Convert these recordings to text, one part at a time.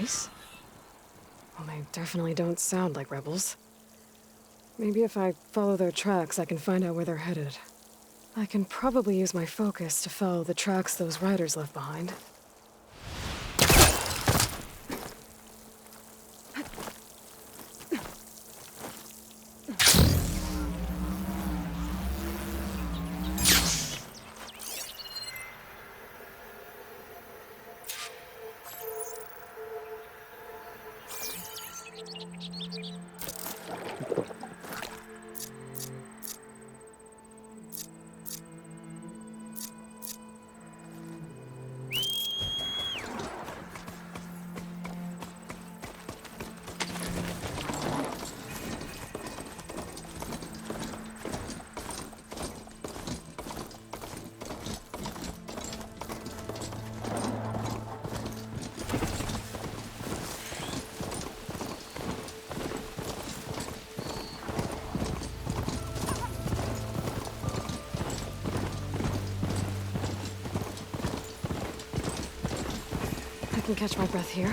Nice. Well, they definitely don't sound like rebels. Maybe if I follow their tracks, I can find out where they're headed. I can probably use my focus to follow the tracks those riders left behind. I can catch my breath here.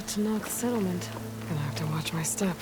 To knock settlement. Gonna have to watch my step.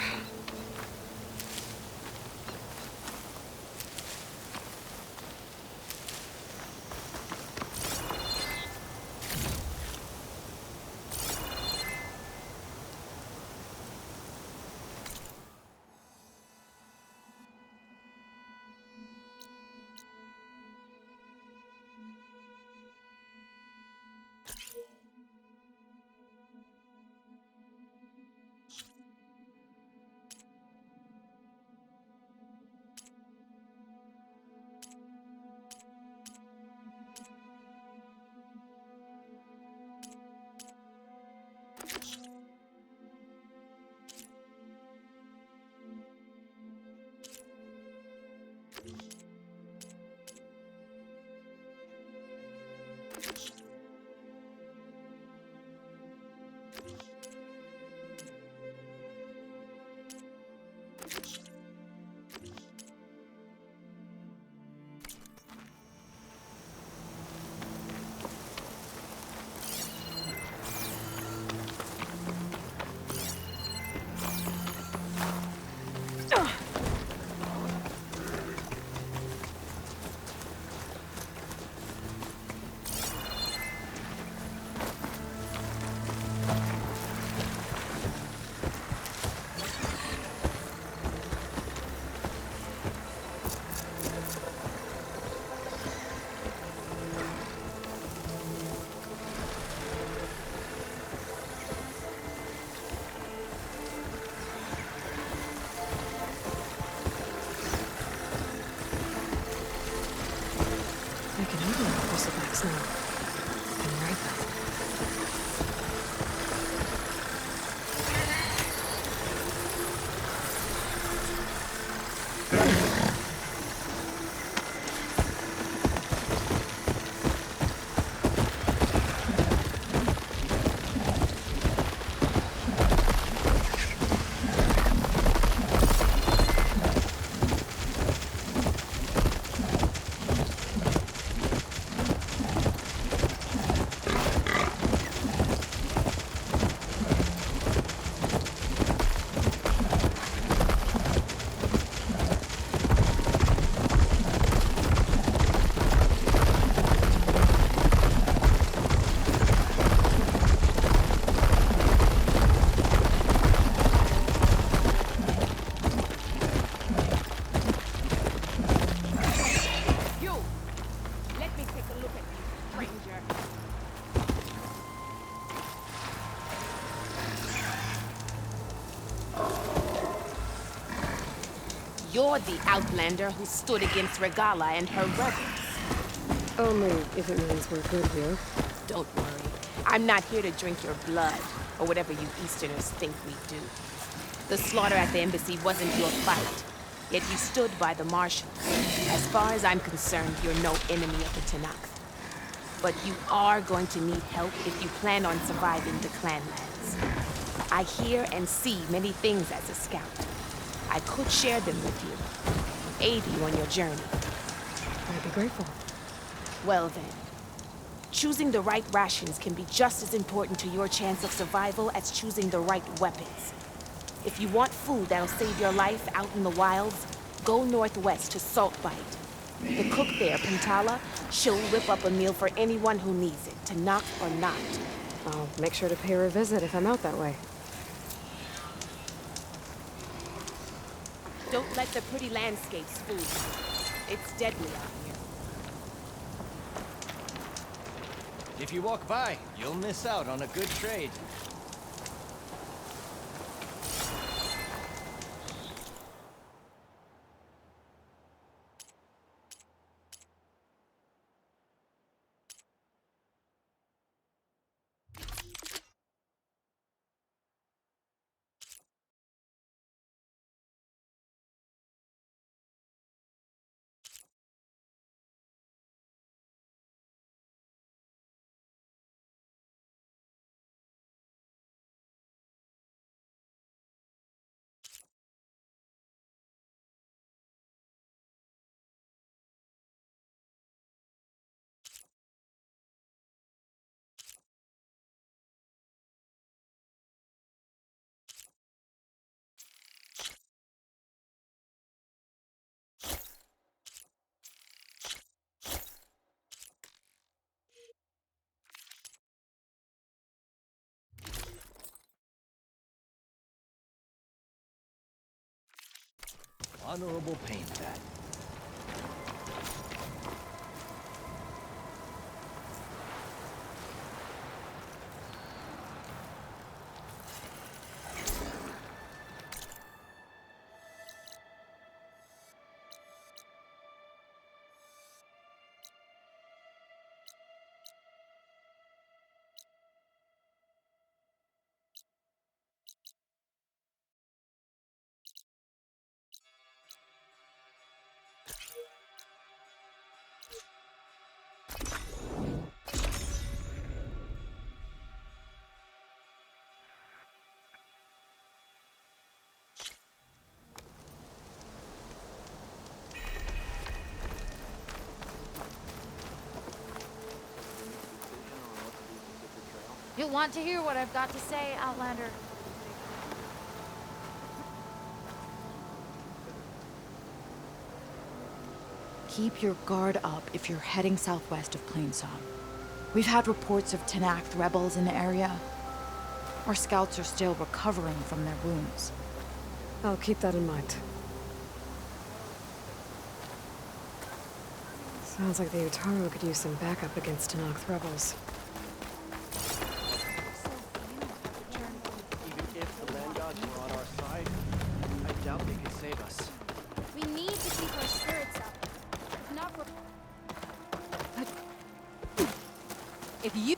I can open the crucifix now. And write them. You're the outlander who stood against Regala and her rebels. Only if it means we're good here. Don't worry. I'm not here to drink your blood, or whatever you Easterners think we do. The slaughter at the embassy wasn't your fight, yet you stood by the marshals. As far as I'm concerned, you're no enemy of the Tanakh. But you are going to need help if you plan on surviving the clanlands. I hear and see many things as a scout. I could share them with you, aid you on your journey. I'd be grateful. Well then, choosing the right rations can be just as important to your chance of survival as choosing the right weapons. If you want food that'll save your life out in the wilds, go northwest to Saltbite. The cook there, Pantala, she'll whip up a meal for anyone who needs it, Tanakh or not. I'll make sure to pay her a visit if I'm out that way. Don't let the pretty landscapes fool you. It's deadly out here. If you walk by, you'll miss out on a good trade. Honorable pain, that. You'll want to hear what I've got to say, Outlander. Keep your guard up if you're heading southwest of Plainsong. We've had reports of Tanakh rebels in the area. Our scouts are still recovering from their wounds. I'll keep that in mind. Sounds like the Utaru could use some backup against Tanakh rebels. Even if the land gods were on our side, I doubt they could save us. We need to keep our spirits up. If not, we're... If you...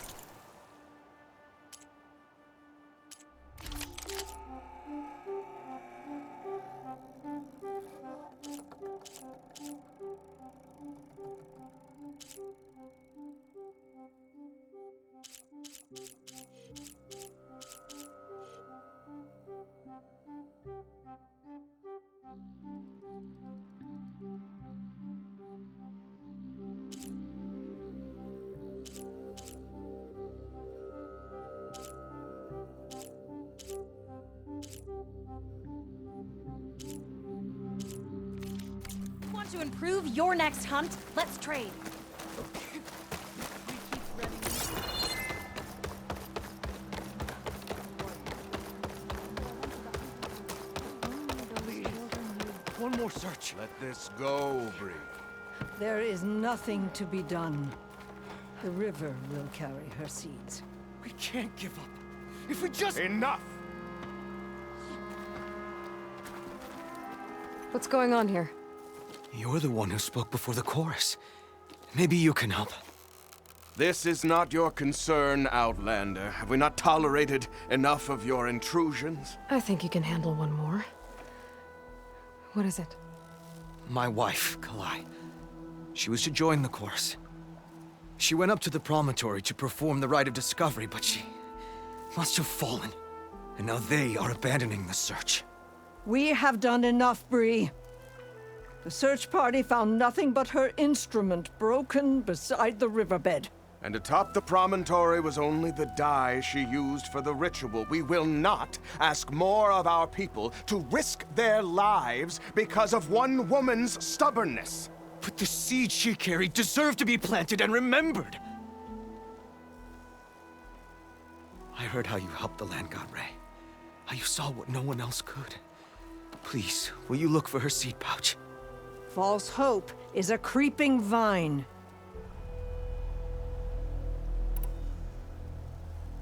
Want to improve your next hunt? Let's trade. One more search. Let this go, Bree. There is nothing to be done. The river will carry her seeds. We can't give up. If we just... Enough! What's going on here? You're the one who spoke before the chorus. Maybe you can help. This is not your concern, Outlander. Have we not tolerated enough of your intrusions? I think you can handle one more. What is it? My wife, Kalai. She was to join the course. She went up to the promontory to perform the rite of discovery, but she must have fallen. And now they are abandoning the search. We have done enough, Bree. The search party found nothing but her instrument broken beside the riverbed. And atop the promontory was only the dye she used for the ritual. We will not ask more of our people to risk their lives because of one woman's stubbornness. But the seeds she carried deserve to be planted and remembered. I heard how you helped the land god Ray. How you saw what no one else could. Please, will you look for her seed pouch? False hope is a creeping vine.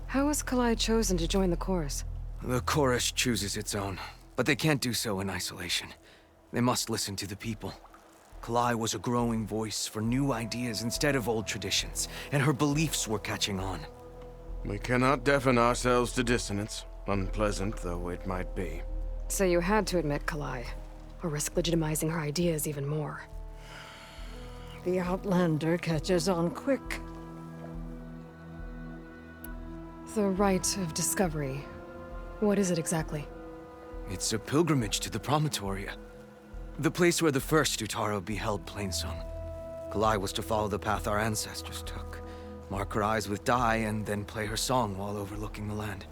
How was Kalai chosen to join the chorus? The chorus chooses its own, but they can't do so in isolation. They must listen to the people. Kalai was a growing voice for new ideas instead of old traditions, and her beliefs were catching on. We cannot deafen ourselves to dissonance, unpleasant though it might be. So you had to admit Kalai, or risk legitimizing her ideas even more. The Outlander catches on quick. The rite of discovery. What is it exactly? It's a pilgrimage to the promontory. The place where the first Utaro beheld Plainsong. Kalai was to follow the path our ancestors took. Mark her eyes with dye and then play her song while overlooking the land.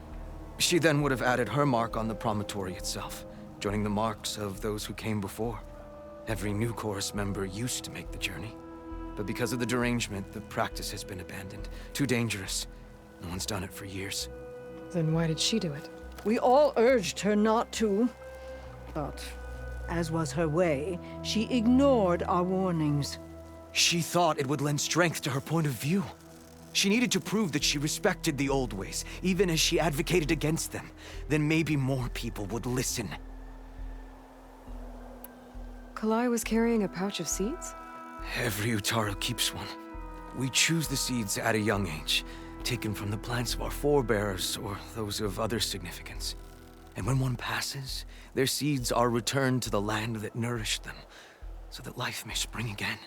She then would have added her mark on the promontory itself, joining the marks of those who came before. Every new chorus member used to make the journey. But because of the derangement, the practice has been abandoned. Too dangerous. No one's done it for years. Then why did she do it? We all urged her not to, but as was her way, she ignored our warnings. She thought it would lend strength to her point of view. She needed to prove that she respected the old ways, even as she advocated against them. Then maybe more people would listen. Kalai was carrying a pouch of seeds? Every Utaro keeps one. We choose the seeds at a young age, taken from the plants of our forebears or those of other significance. And when one passes, their seeds are returned to the land that nourished them, so that life may spring again.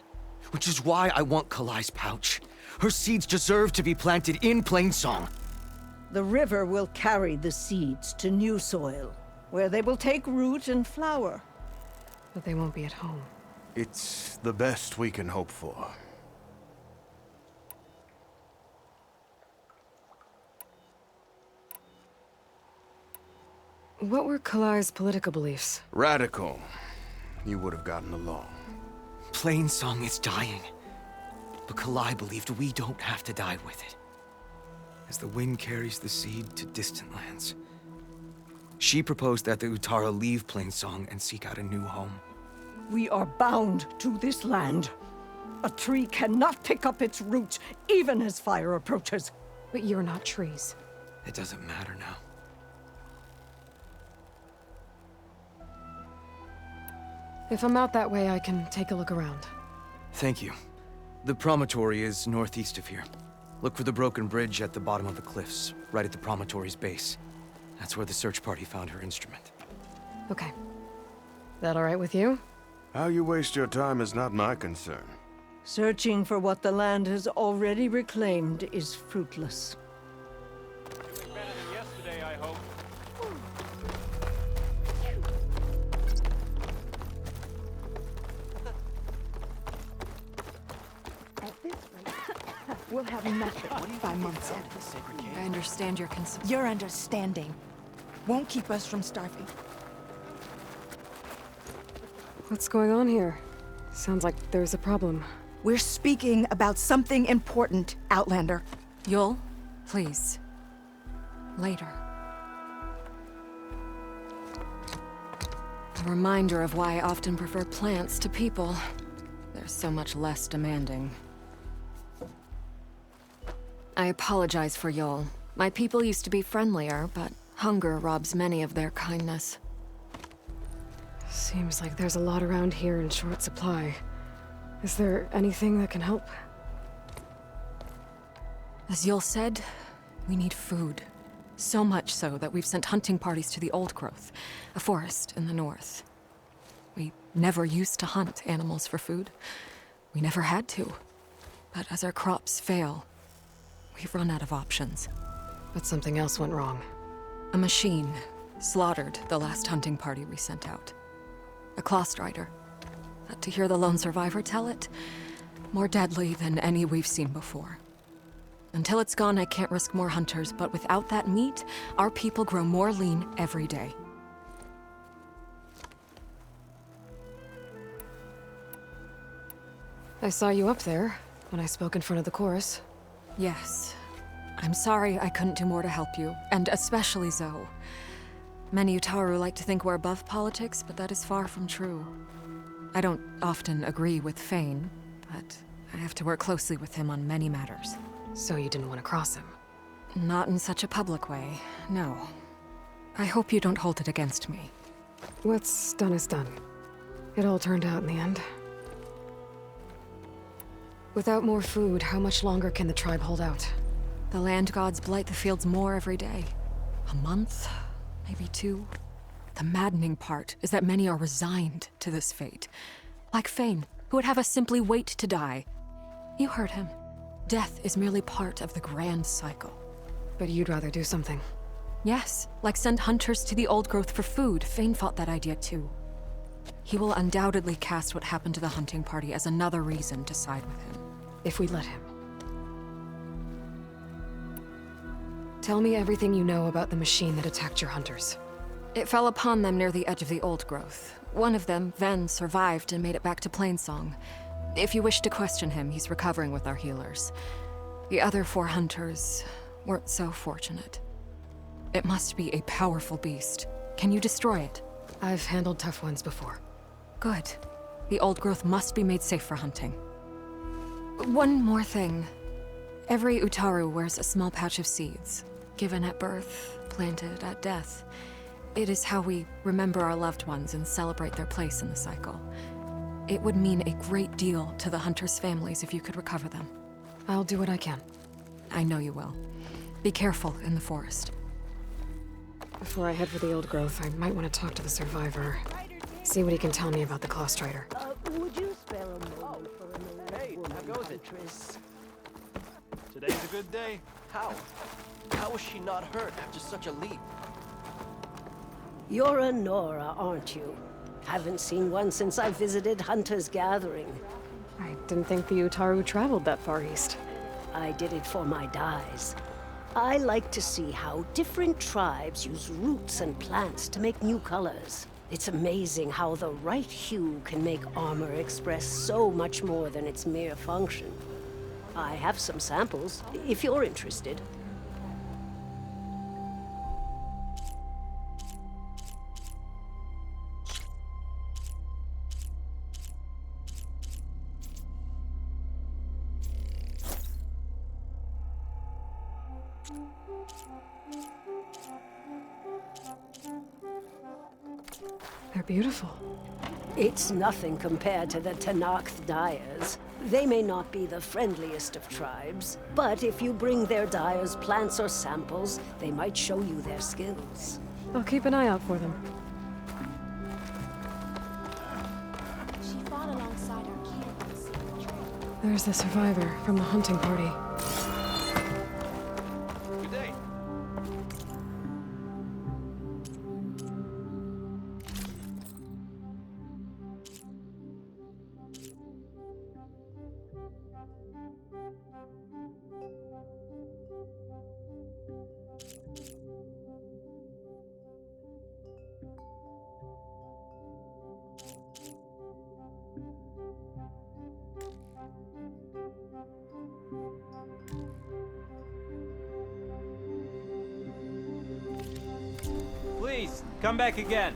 Which is why I want Kalai's pouch. Her seeds deserve to be planted in Plainsong. The river will carry the seeds to new soil, where they will take root and flower. But they won't be at home. It's the best we can hope for. What were Kalai's political beliefs? Radical. You would have gotten along. Plainsong is dying. But Kalai believed we don't have to die with it. As the wind carries the seed to distant lands. She proposed that the Utara leave Plainsong and seek out a new home. We are bound to this land. A tree cannot pick up its roots, even as fire approaches. But you're not trees. It doesn't matter now. If I'm out that way, I can take a look around. Thank you. The promontory is northeast of here. Look for the broken bridge at the bottom of the cliffs, right at the promontory's base. That's where the search party found her instrument. Okay. That all right with you? How you waste your time is not my concern. Searching for what the land has already reclaimed is fruitless. Better than yesterday, I hope. We'll have nothing 5 months in. I understand your concern. Your understanding won't keep us from starving. What's going on here? Sounds like there's a problem. We're speaking about something important, Outlander. Yul, please. Later. A reminder of why I often prefer plants to people. They're so much less demanding. I apologize for Yul. My people used to be friendlier, but hunger robs many of their kindness. Seems like there's a lot around here in short supply. Is there anything that can help? As Yul said, we need food. So much so that we've sent hunting parties to the Old Growth, a forest in the north. We never used to hunt animals for food. We never had to. But as our crops fail, we've run out of options. But something else went wrong. A machine slaughtered the last hunting party we sent out. A claw strider. But to hear the lone survivor tell it, more deadly than any we've seen before. Until it's gone, I can't risk more hunters, but without that meat, our people grow more lean every day. I saw you up there when I spoke in front of the chorus. Yes. I'm sorry I couldn't do more to help you, and especially Zoe. Many Utaru like to think we're above politics, but that is far from true. I don't often agree with Fane, but I have to work closely with him on many matters. So you didn't want to cross him? Not in such a public way, no. I hope you don't hold it against me. What's done is done. It all turned out in the end. Without more food, how much longer can the tribe hold out? The land gods blight the fields more every day. A month? Maybe 2? The maddening part is that many are resigned to this fate. Like Fane, who would have us simply wait to die. You heard him. Death is merely part of the grand cycle. But you'd rather do something. Yes, like send hunters to the Old Growth for food. Fane fought that idea too. He will undoubtedly cast what happened to the hunting party as another reason to side with him. If we let him. Tell me everything you know about the machine that attacked your hunters. It fell upon them near the edge of the Old Growth. One of them, Ven, survived and made it back to Plainsong. If you wish to question him, he's recovering with our healers. The other 4 hunters weren't so fortunate. It must be a powerful beast. Can you destroy it? I've handled tough ones before. Good. The Old Growth must be made safe for hunting. One more thing. Every Utaru wears a small pouch of seeds, given at birth, planted at death. It is how we remember our loved ones and celebrate their place in the cycle. It would mean a great deal to the hunters' families if you could recover them. I'll do what I can. I know you will. Be careful in the forest. Before I head for the Old Growth, I might want to talk to the survivor. See what he can tell me about the claw strider. Would you spare a moment for an old Hey, woman how goes it? huntress? Today's a good day. How? How was she not hurt after such a leap? You're a Nora, aren't you? Haven't seen one since I visited Hunter's Gathering. I didn't think the Utaru traveled that far east. I did it for my dyes. I like to see how different tribes use roots and plants to make new colors. It's amazing how the right hue can make armor express so much more than its mere function. I have some samples, if you're interested. They're beautiful. It's nothing compared to the Tenakth dyers. They may not be the friendliest of tribes, but if you bring their dyers plants or samples, they might show you their skills. I'll keep an eye out for them. She fought alongside our camp on the secret trail. There's the survivor from the hunting party. Good day. Please, come back again.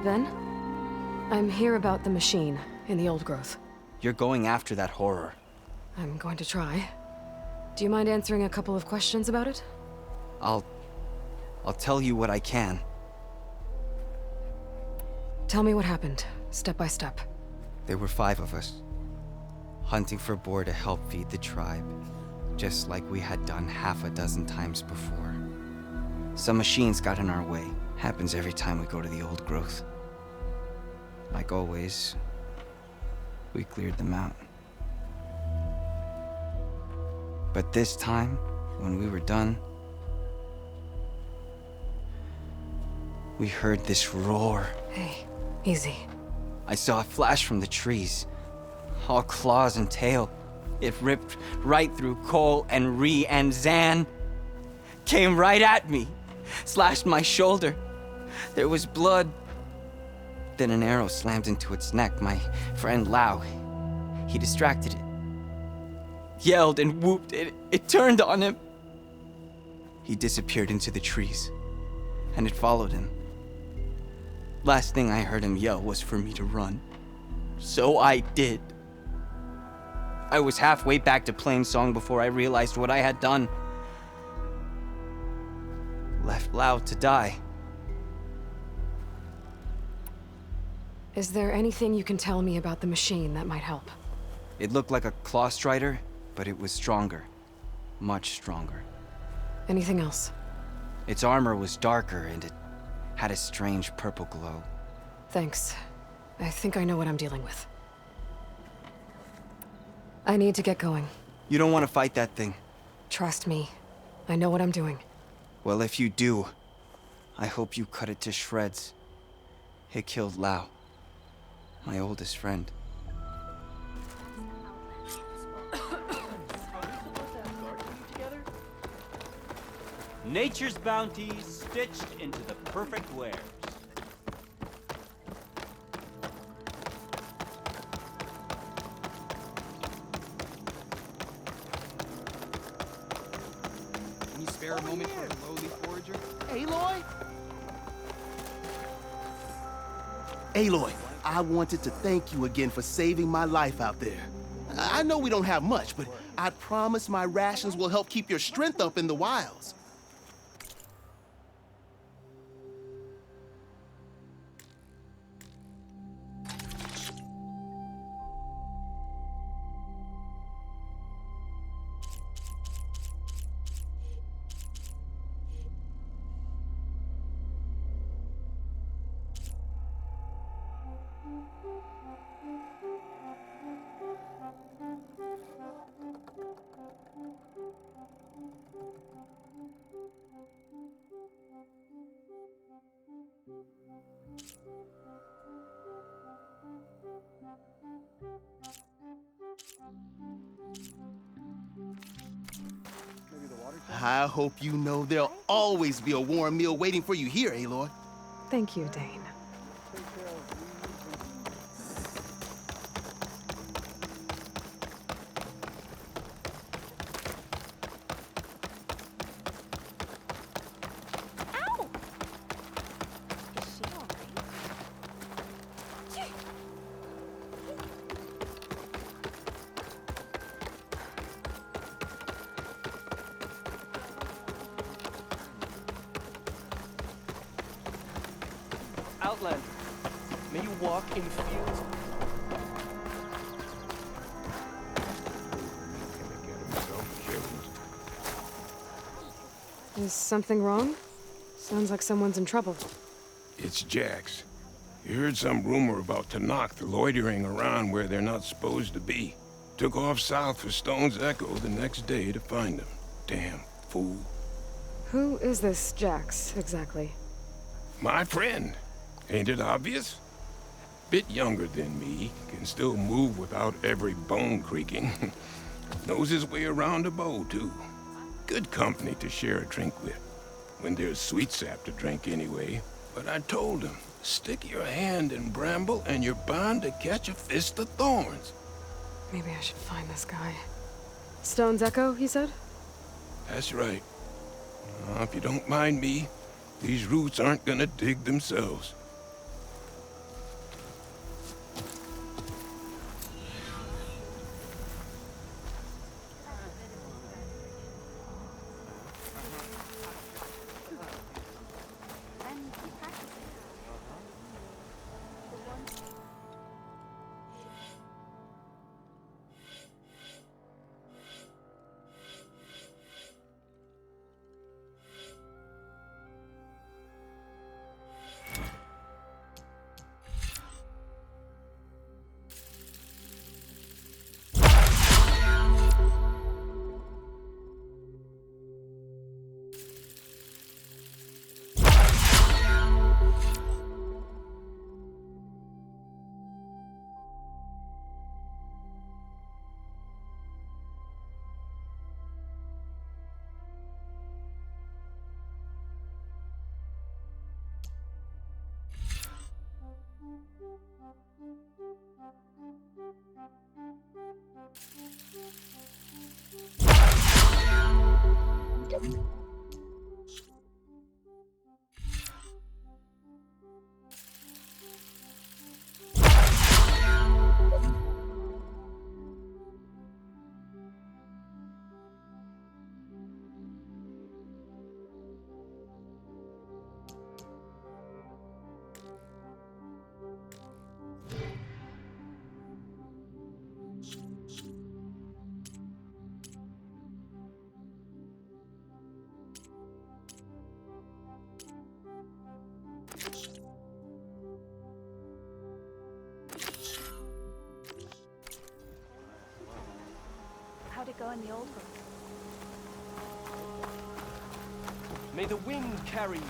Ven? I'm here about the machine in the Old Growth. You're going after that horror. I'm going to try. Do you mind answering a couple of questions about it? I'll tell you what I can. Tell me what happened, step by step. There were 5 of us, hunting for boar to help feed the tribe, just like we had done half a dozen times before. Some machines got in our way. Happens every time we go to the old growth. Like always, we cleared them out. But this time, when we were done, we heard this roar. Hey, easy. I saw a flash from the trees, all claws and tail. It ripped right through Cole and Ree, and Zan came right at me, slashed my shoulder. There was blood. Then an arrow slammed into its neck. My friend Lau, he distracted it. Yelled and whooped. It turned on him. He disappeared into the trees, and it followed him. Last thing I heard him yell was for me to run. So I did. I was halfway back to Plainsong before I realized what I had done. Left Lau to die. Is there anything you can tell me about the machine that might help? It looked like a claw strider, but it was stronger. Much stronger. Anything else? Its armor was darker, and it had a strange purple glow. Thanks. I think I know what I'm dealing with. I need to get going. You don't want to fight that thing. Trust me. I know what I'm doing. Well, if you do, I hope you cut it to shreds. It killed Lau, my oldest friend. Nature's bounty stitched into the perfect wares. Can you spare a moment for a lowly forager? Aloy? Aloy, I wanted to thank you again for saving my life out there. I know we don't have much, but I promise my rations will help keep your strength up in the wilds. I hope you know there'll always be a warm meal waiting for you here, Aloy. Thank you, Dane. Ow! Is she all right? Outlander, may you walk in fields. Is something wrong? Sounds like someone's in trouble. It's Jax. You heard some rumor about Tanakh loitering around where they're not supposed to be. Took off south for Stone's Echo the next day to find them. Damn fool. Who is this Jax, exactly? My friend. Ain't it obvious? Bit younger than me, can still move without every bone creaking. Knows his way around a bow, too. Good company to share a drink with. When there's sweet sap to drink anyway. But I told him, stick your hand in bramble and you're bound to catch a fist of thorns. Maybe I should find this guy. Stone's Echo, he said? That's right. If you don't mind me, these roots aren't gonna dig themselves. How'd it go in the old growth? May the wind carry you.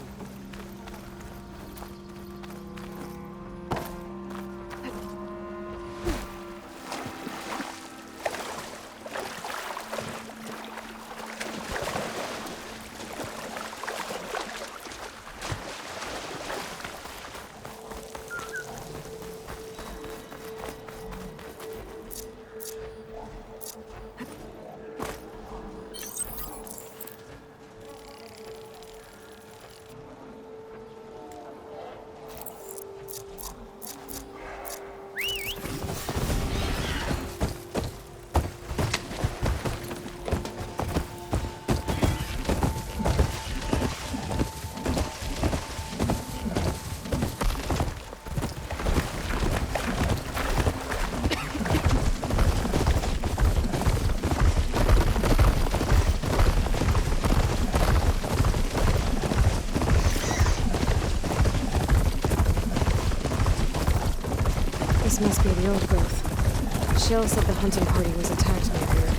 This must be the old growth. Shell said the hunting party was attacked near here.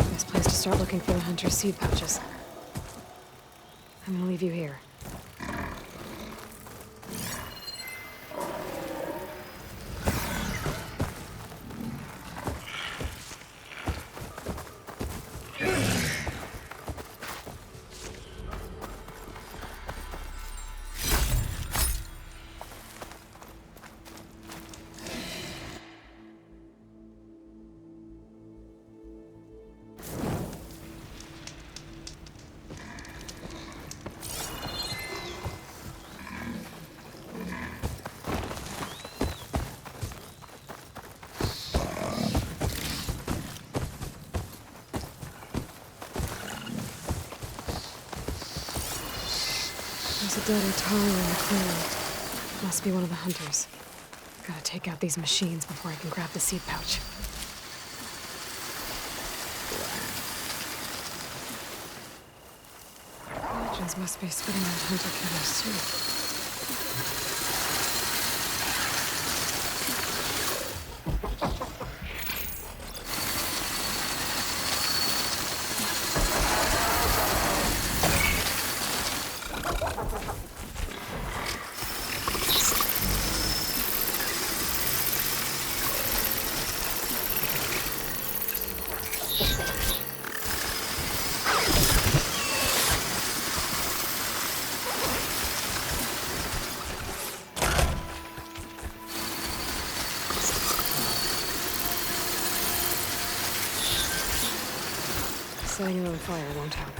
Best place to start looking for the hunter's seed pouches. I'm gonna leave you here. There's a dead Aloy in the clearing. Must be one of the hunters. Gotta take out these machines before I can grab the seed pouch. Legends must be spitting out hunter killers too. Setting it on fire won't help.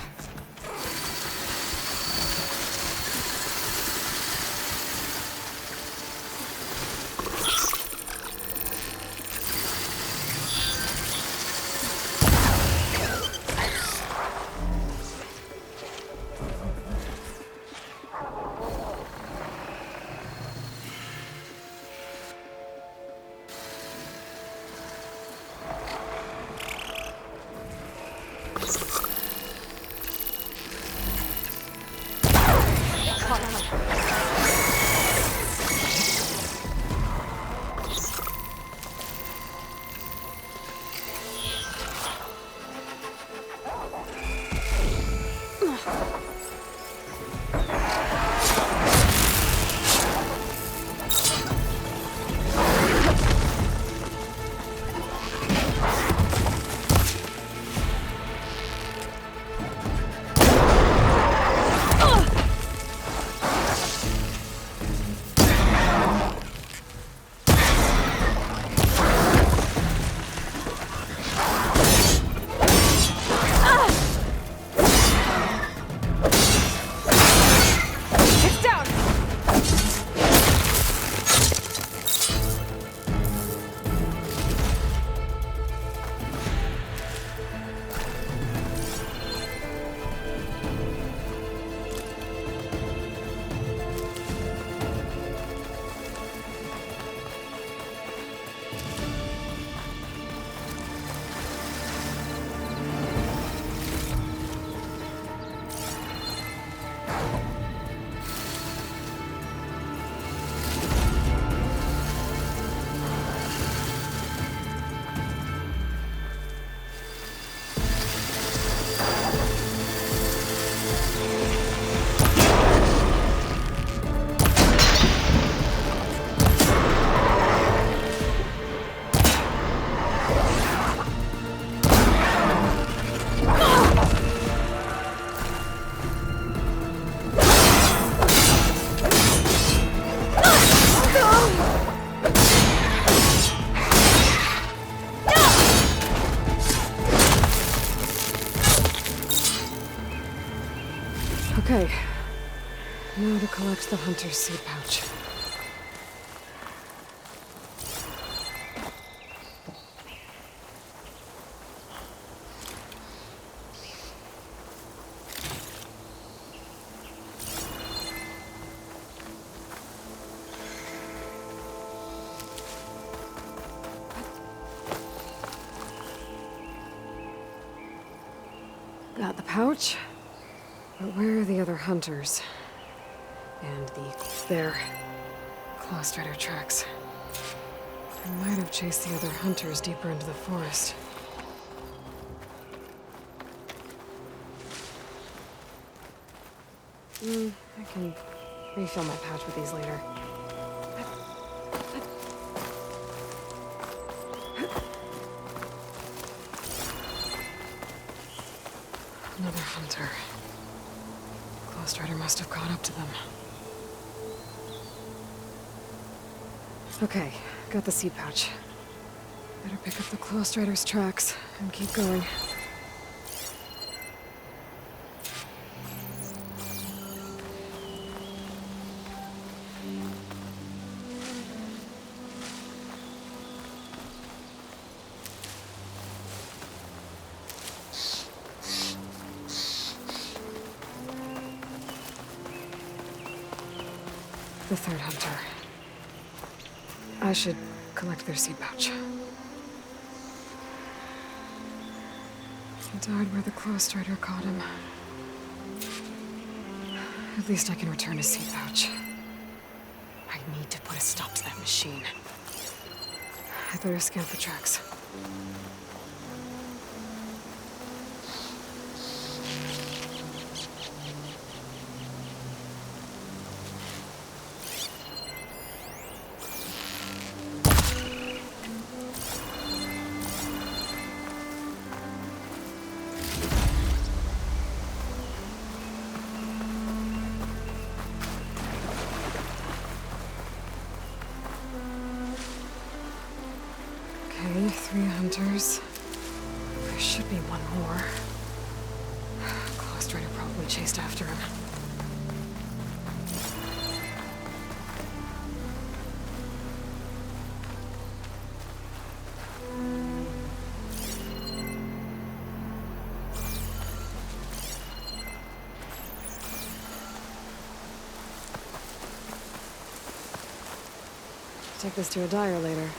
Okay. Now to collect the hunter's seed pouch. Got the pouch. But where are the other hunters? And their Claw Strider tracks. I might have chased the other hunters deeper into the forest. I can refill my pouch with these later. Another hunter. Claw Strider must have caught up to them. Okay, got the seed pouch. Better pick up the Claw Strider's tracks and keep going. The third hunter. I should collect their seed pouch. He died where the Claw Strider caught him. At least I can return his seed pouch. I need to put a stop to that machine. I better scan for tracks. Okay, 3 hunters. There should be one more. Claw Strider probably chased after him. Take this to a dyer later.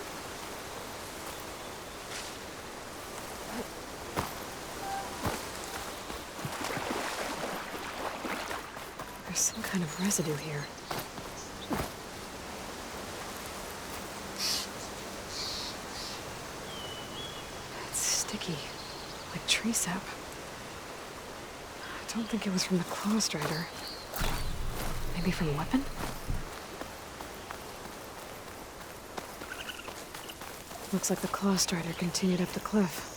There's some kind of residue here. It's sticky, like tree sap. I don't think it was from the Claw Strider. Maybe from a weapon? Looks like the Claw Strider continued up the cliff.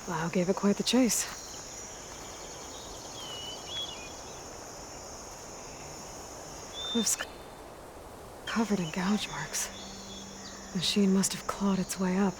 Wow, gave it quite the chase. Cliff's covered in gouge marks. The machine must have clawed its way up.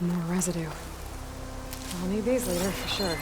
More residue. I'll need these later for sure.